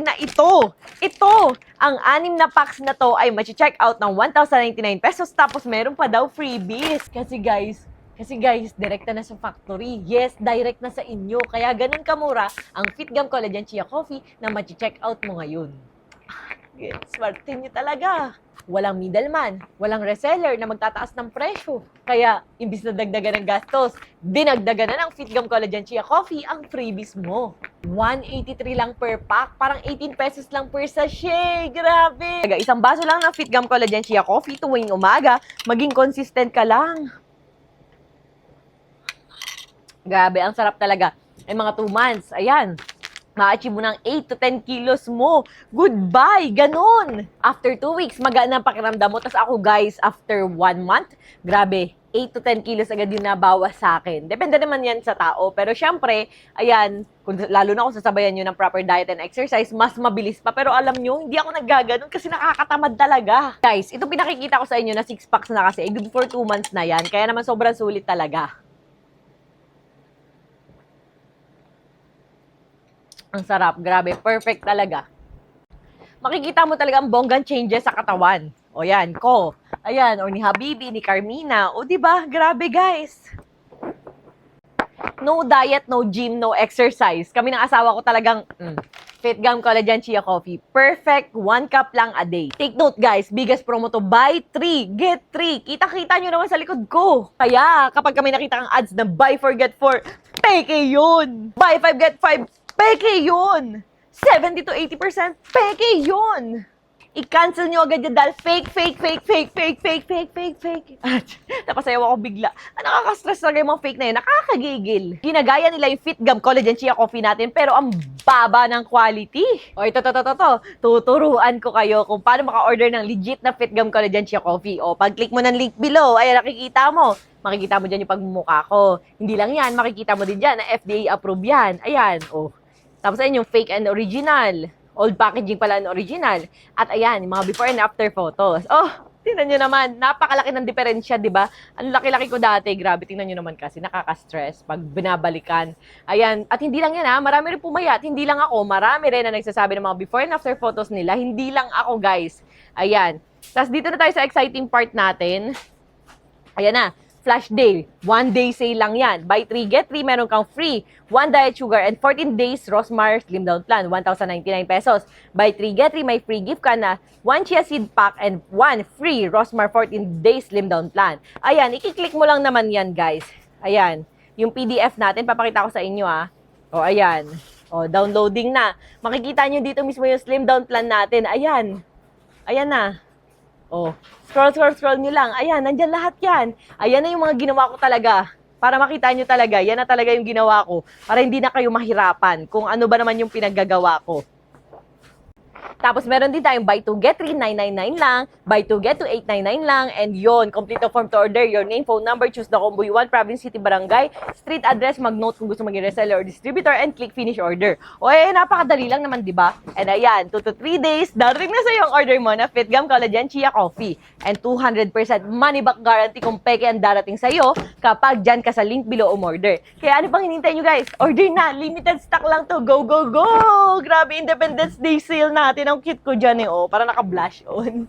na ito, ang 6 na packs na to ay ma-check out ng 1,099 pesos tapos meron pa daw freebies. Kasi guys, direkta na sa factory. Yes, direct na sa inyo. Kaya ganun kamura ang Fitgum Collagen Chia Coffee na ma-check out mo ngayon. Yes, swerte nyo talaga. Walang middleman, walang reseller na magtataas ng presyo. Kaya, imbis na dagdagan ng gastos, dinagdagan na ng Fitgum Collagen Chia Coffee ang freebies mo. 183 lang per pack, parang 18 pesos lang per sachet. Grabe! Isang baso lang ng Fitgum Collagen Chia Coffee tuwing umaga, maging consistent ka lang. Grabe, ang sarap talaga. Ay mga 2 months, ayan. Ma-achieve mo ng 8 to 10 kilos mo. Goodbye! Ganon! After 2 weeks, magaan ang pakiramdam mo. Tapos ako guys, after 1 month, grabe, 8 to 10 kilos agad yung nabawas sa akin. Depende naman yan sa tao. Pero syempre, ayan, lalo na kung sasabayan nyo ng proper diet and exercise, mas mabilis pa. Pero alam nyo, hindi ako naggaganon kasi nakakatamad talaga. Guys, ito pinakikita ko sa inyo na 6 packs na kasi. Good for 2 months na yan. Kaya naman sobrang sulit talaga. Ang sarap, grabe, perfect talaga. Makikita mo talaga ang bonggang changes sa katawan. O yan, ko. Ayan, o ni Habibi, ni Carmina. O diba, grabe guys. No diet, no gym, no exercise. Kami ng asawa ko talagang Fitgum Collagen Chia Coffee. Perfect, 1 cup lang a day. Take note guys, biggest promo to, buy 3, get 3. Kita-kita nyo naman sa likod ko. Kaya, kapag kami nakita ang ads na buy 4, get 4, peke yun. Buy 5, get 5, peke yun! 70 to 80% peke yun! I-cancel nyo agad yan dahil fake. Tapos ayaw ako bigla. Nakaka-stress talaga yung mga fake na yun. Nakakagigil. Ginagaya nila yung Fitgum Collagen Chia Coffee natin pero ang baba ng quality. O ito. Tuturuan ko kayo kung paano maka-order ng legit na Fitgum Collagen Chia Coffee. O pag-click mo ng link below, ayan nakikita mo. Makikita mo dyan yung pagmumukha ko. Hindi lang yan, makikita mo din dyan na FDA approved yan. Ayan, o. Tapos ayan yung fake and original. Old packaging pala and original. At ayan, yung mga before and after photos. Oh, tingnan nyo naman. Napakalaki ng diferensya, di ba? Ang laki-laki ko dati. Grabe, tingnan nyo naman kasi. Nakaka-stress pag binabalikan. Ayan. At hindi lang yan ha. Marami rin pumayat. Hindi lang ako. Marami rin na nagsasabi ng mga before and after photos nila. Hindi lang ako, guys. Ayan. Tapos dito na tayo sa exciting part natin. Ayan na. Flash Day. 1 day sale lang yan. Buy 3, get 3, meron kang free. 1 diet sugar and 14 days Rosmar Slim Down Plan. 1,099 pesos. Buy 3, get 3, may free gift ka na 1 chia seed pack and 1 free Rosmar 14 days Slim Down Plan. Ayan, ikiklik mo lang naman yan, guys. Ayan. Yung PDF natin, papakita ko sa inyo, ah. O, ayan. O, downloading na. Makikita nyo dito mismo yung Slim Down Plan natin. Ayan. Ayan na. Oh, scroll nyo lang. Ayan, nandyan lahat yan. Ayan na yung mga ginawa ko talaga. Para makita nyo talaga, yan na talaga yung ginawa ko. Para hindi na kayo mahirapan kung ano ba naman yung pinaggagawa ko. Tapos meron din tayong buy 2, get 3, 999 lang. Buy 2, get 2, 899 lang. And yon, complete the form to order. Your name, phone number, choose the combo you want, province, city, barangay, street address, mag-note kung gusto maging reseller or distributor, and click finish order. O eh, napakadali lang naman, di ba? And ayan, 2 to 3 days, darating na sa yung order mo na Fitgum Collagen Chia Coffee. And 200% money back guarantee kung peke ang darating sa'yo kapag dyan ka sa link below umorder. Kaya ano pang hinintay nyo guys? Order na! Limited stock lang to! Go, go, go! Grabe, Independence Day sale natin. Ang cute ko dyan eh, oh. Para naka-blush on.